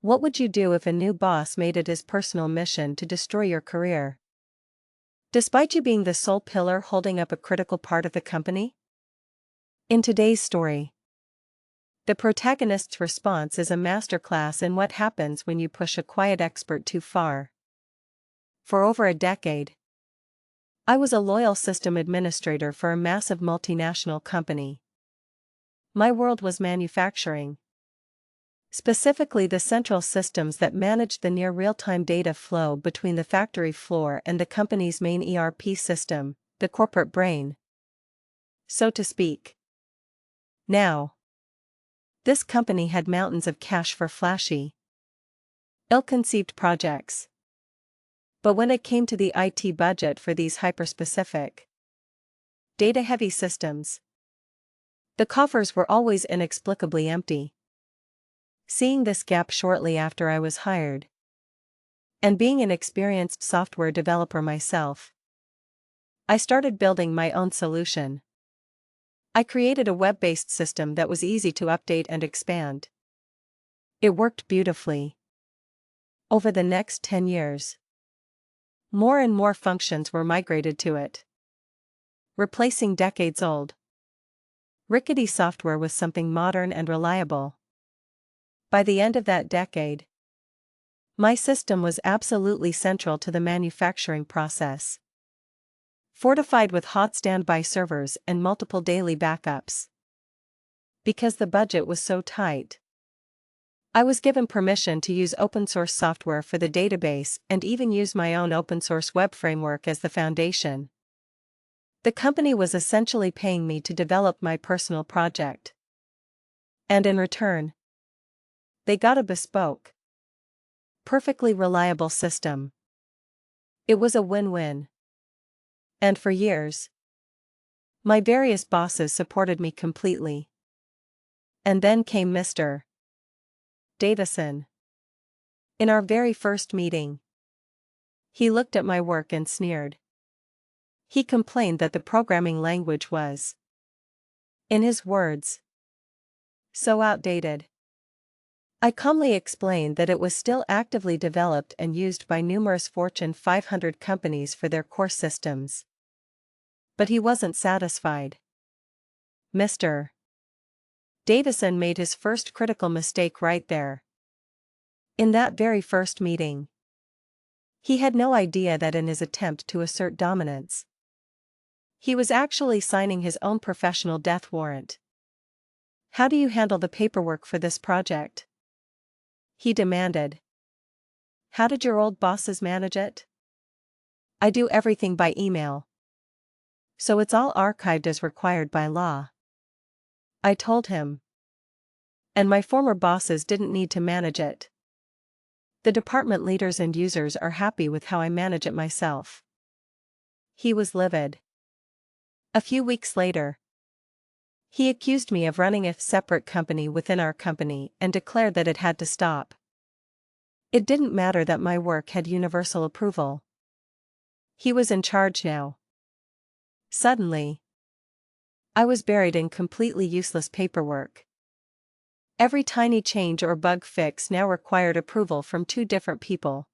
What would you do if a new boss made it his personal mission to destroy your career, despite you being the sole pillar holding up a critical part of the company? In today's story, the protagonist's response is a masterclass in what happens when you push a quiet expert too far. For over a decade, I was a loyal system administrator for a massive multinational company. My world was manufacturing. Specifically the central systems that managed the near real-time data flow between the factory floor and the company's main ERP system, the corporate brain, so to speak. Now, this company had mountains of cash for flashy, ill-conceived projects. But when it came to the IT budget for these hyper-specific, data-heavy systems, the coffers were always inexplicably empty. Seeing this gap shortly after I was hired, and being an experienced software developer myself, I started building my own solution. I created a web-based system that was easy to update and expand. It worked beautifully. Over the next 10 years, more and more functions were migrated to it, replacing decades-old, rickety software with something modern and reliable. By the end of that decade, my system was absolutely central to the manufacturing process, fortified with hot standby servers and multiple daily backups. Because the budget was so tight, I was given permission to use open-source software for the database and even use my own open-source web framework as the foundation. The company was essentially paying me to develop my personal project. And in return, they got a bespoke, perfectly reliable system. It was a win-win. And for years, my various bosses supported me completely. And then came Mr. Davison. In our very first meeting, he looked at my work and sneered. He complained that the programming language was, in his words, so outdated. I calmly explained that it was still actively developed and used by numerous Fortune 500 companies for their core systems. But he wasn't satisfied. Mr. Davison made his first critical mistake right there. In that very first meeting, he had no idea that in his attempt to assert dominance, he was actually signing his own professional death warrant. How do you handle the paperwork for this project? He demanded. How did your old bosses manage it? I do everything by email. So it's all archived as required by law. I told him. And my former bosses didn't need to manage it. The department leaders and users are happy with how I manage it myself. He was livid. A few weeks later, he accused me of running a separate company within our company and declared that it had to stop. It didn't matter that my work had universal approval. He was in charge now. Suddenly, I was buried in completely useless paperwork. Every tiny change or bug fix now required approval from two different people.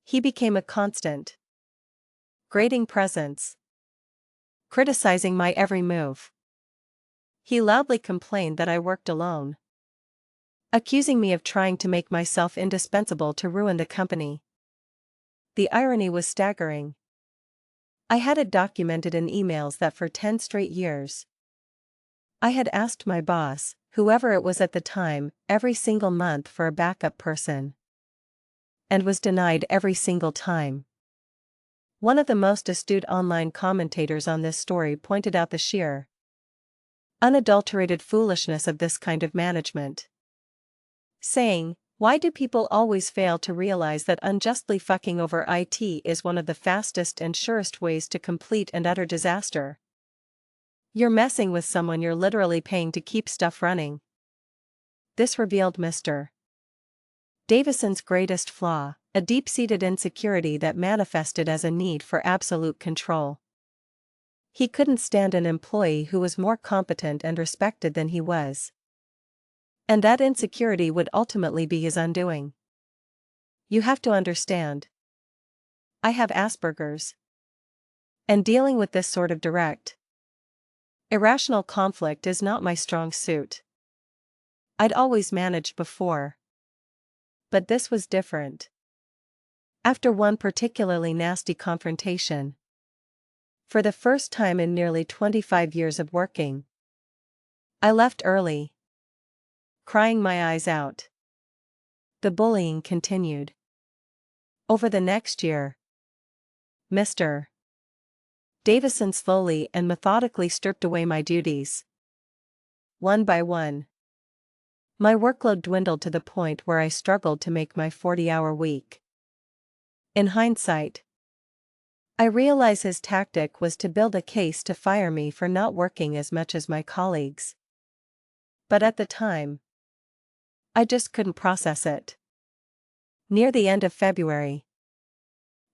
He became a constant, grating presence, criticizing my every move. He loudly complained that I worked alone, accusing me of trying to make myself indispensable to ruin the company. The irony was staggering. I had it documented in emails that for 10 straight years, I had asked my boss, whoever it was at the time, every single month for a backup person, and was denied every single time. One of the most astute online commentators on this story pointed out the sheer, unadulterated foolishness of this kind of management, saying, "Why do people always fail to realize that unjustly fucking over IT is one of the fastest and surest ways to complete and utter disaster? You're messing with someone you're literally paying to keep stuff running." This revealed Mr. Davison's greatest flaw, a deep-seated insecurity that manifested as a need for absolute control. He couldn't stand an employee who was more competent and respected than he was. And that insecurity would ultimately be his undoing. You have to understand. I have Asperger's. And dealing with this sort of direct, irrational conflict is not my strong suit. I'd always managed before. But this was different. After one particularly nasty confrontation, for the first time in nearly 25 years of working, I left early, crying my eyes out. The bullying continued. Over the next year, Mr. Davison slowly and methodically stripped away my duties. One by one. My workload dwindled to the point where I struggled to make my 40-hour week. In hindsight, I realize his tactic was to build a case to fire me for not working as much as my colleagues. But at the time, I just couldn't process it. Near the end of February,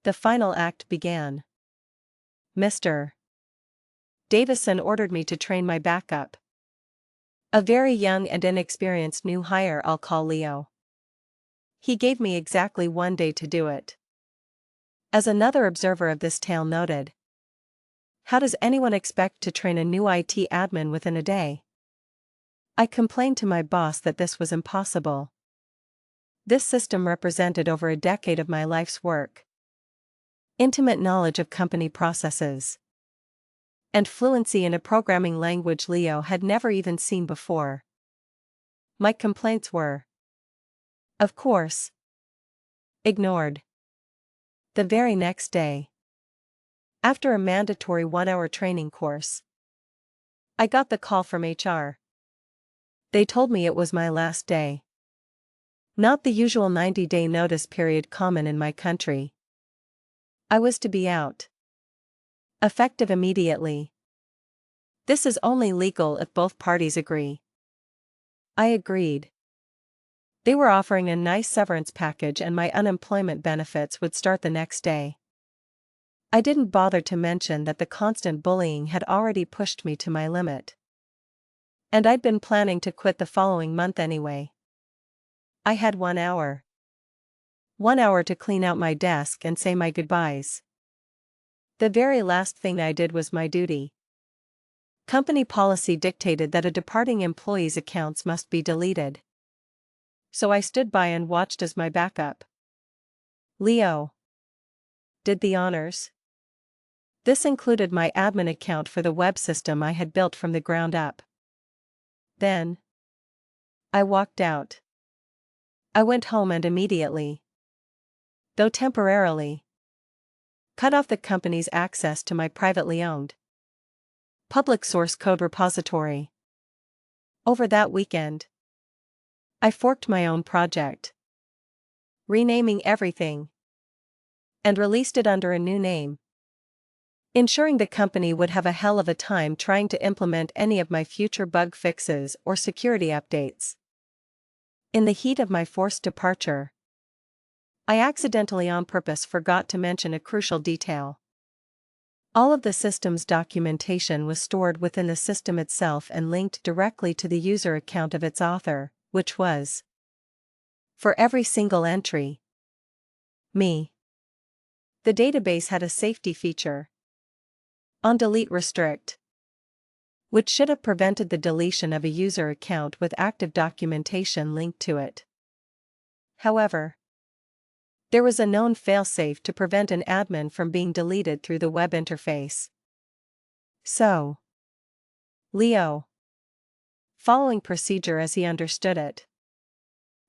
the final act began. Mr. Davison ordered me to train my backup. A very young and inexperienced new hire I'll call Leo. He gave me exactly 1 day to do it. As another observer of this tale noted, how does anyone expect to train a new IT admin within a day? I complained to my boss that this was impossible. This system represented over a decade of my life's work. Intimate knowledge of company processes. And fluency in a programming language Leo had never even seen before. My complaints were, of course, ignored. The very next day, after a mandatory 1-hour training course, I got the call from HR. They told me it was my last day. Not the usual 90-day notice period common in my country. I was to be out. Effective immediately. This is only legal if both parties agree. I agreed. They were offering a nice severance package and my unemployment benefits would start the next day. I didn't bother to mention that the constant bullying had already pushed me to my limit. And I'd been planning to quit the following month anyway. I had 1 hour. 1 hour to clean out my desk and say my goodbyes. The very last thing I did was my duty. Company policy dictated that a departing employee's accounts must be deleted. So I stood by and watched as my backup, Leo, did the honors. This included my admin account for the web system I had built from the ground up. Then, I walked out. I went home and immediately, though temporarily, cut off the company's access to my privately owned public source code repository. Over that weekend, I forked my own project, renaming everything, and released it under a new name, ensuring the company would have a hell of a time trying to implement any of my future bug fixes or security updates. In the heat of my forced departure, I accidentally on purpose forgot to mention a crucial detail. All of the system's documentation was stored within the system itself and linked directly to the user account of its author, which was, for every single entry, me. The database had a safety feature, on delete restrict, which should have prevented the deletion of a user account with active documentation linked to it. However, there was a known failsafe to prevent an admin from being deleted through the web interface. So, Leo, following procedure as he understood it,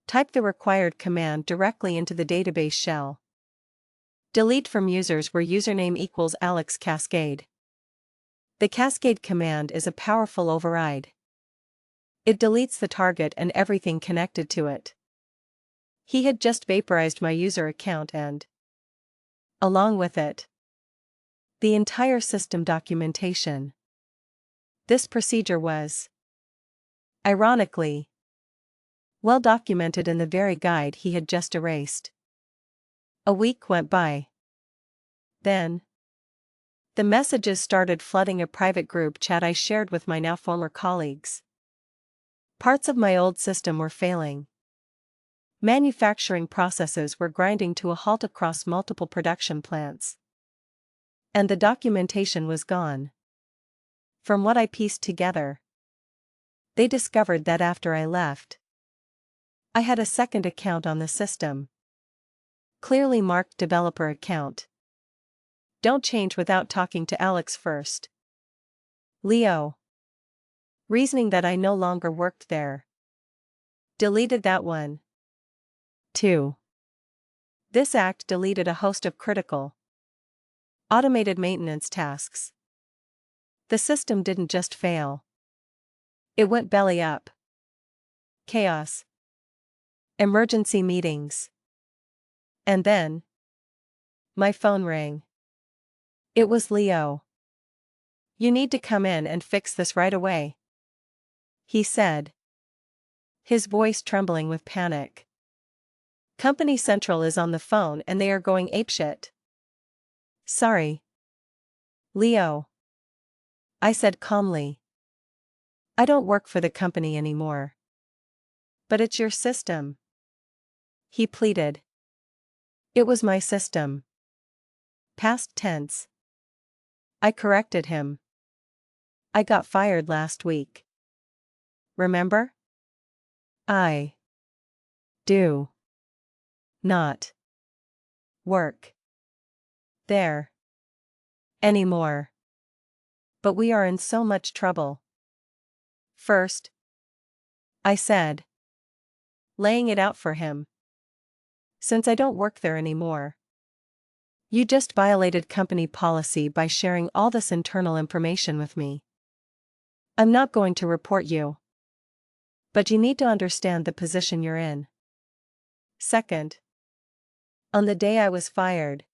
typed the required command directly into the database shell. Delete from users where username equals Alex Cascade. The Cascade command is a powerful override. It deletes the target and everything connected to it. He had just vaporized my user account and, along with it, the entire system documentation. This procedure was, ironically, well documented in the very guide he had just erased. A week went by. Then, the messages started flooding a private group chat I shared with my now former colleagues. Parts of my old system were failing. Manufacturing processes were grinding to a halt across multiple production plants. And the documentation was gone. From what I pieced together, they discovered that after I left, I had a second account on the system. Clearly marked developer account. Don't change without talking to Alex first. Leo. Reasoning that I no longer worked there. Deleted that one. 2. This act deleted a host of critical, automated maintenance tasks. The system didn't just fail. It went belly up. Chaos. Emergency meetings. And then, my phone rang. It was Leo. You need to come in and fix this right away, he said, his voice trembling with panic. Company Central is on the phone and they are going apeshit. Sorry, Leo, I said calmly. I don't work for the company anymore. But it's your system, he pleaded. It was my system. Past tense. I corrected him. I got fired last week. Remember? I do not work there anymore. But we are in so much trouble. First, I said, laying it out for him. Since I don't work there anymore, you just violated company policy by sharing all this internal information with me. I'm not going to report you. But you need to understand the position you're in. Second, on the day I was fired,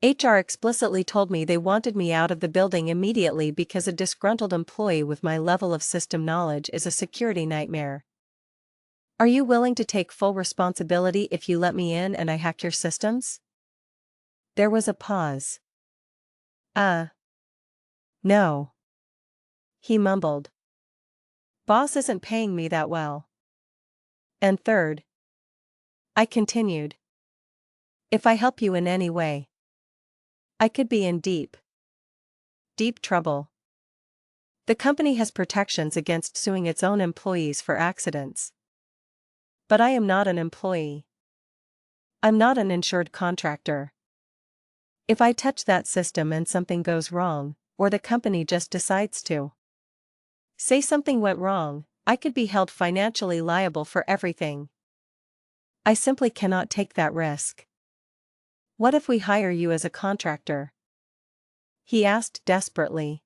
HR explicitly told me they wanted me out of the building immediately because a disgruntled employee with my level of system knowledge is a security nightmare. Are you willing to take full responsibility if you let me in and I hack your systems? There was a pause. No. He mumbled. Boss isn't paying me that well. And third, I continued. If I help you in any way, I could be in deep trouble. The company has protections against suing its own employees for accidents. But I am not an employee. I'm not an insured contractor. If I touch that system and something goes wrong, or the company just decides to say something went wrong, I could be held financially liable for everything. I simply cannot take that risk. What if we hire you as a contractor? He asked desperately.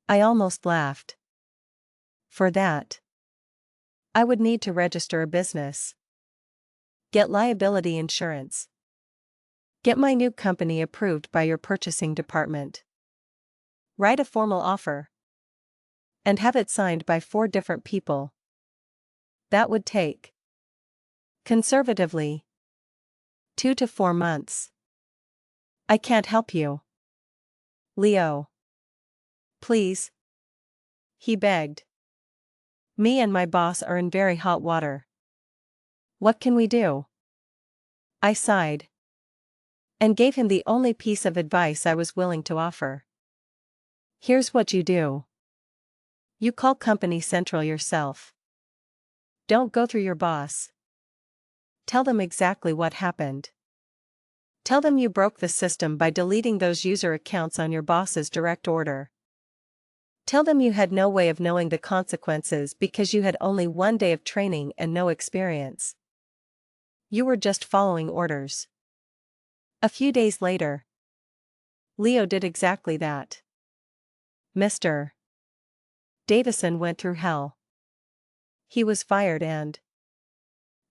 I almost laughed. For that, I would need to register a business, get liability insurance, get my new company approved by your purchasing department, write a formal offer, and have it signed by 4 different people. That would take, conservatively, 2 to 4 months. I can't help you. Leo. Please. He begged. Me and my boss are in very hot water. What can we do? I sighed. And gave him the only piece of advice I was willing to offer. Here's what you do. You call Company Central yourself. Don't go through your boss. Tell them exactly what happened. Tell them you broke the system by deleting those user accounts on your boss's direct order. Tell them you had no way of knowing the consequences because you had only 1 day of training and no experience. You were just following orders. A few days later, Leo did exactly that. Mr. Davison went through hell. He was fired and,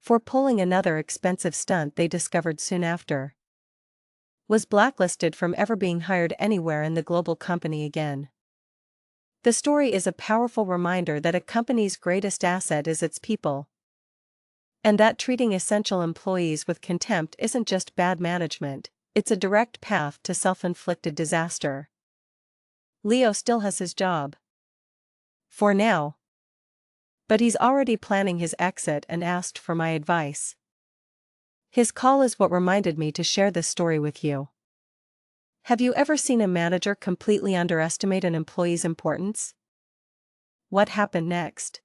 for pulling another expensive stunt they discovered soon after, was blacklisted from ever being hired anywhere in the global company again. The story is a powerful reminder that a company's greatest asset is its people, and that treating essential employees with contempt isn't just bad management, it's a direct path to self-inflicted disaster. Leo still has his job. For now. But he's already planning his exit and asked for my advice. His call is what reminded me to share this story with you. Have you ever seen a manager completely underestimate an employee's importance? What happened next?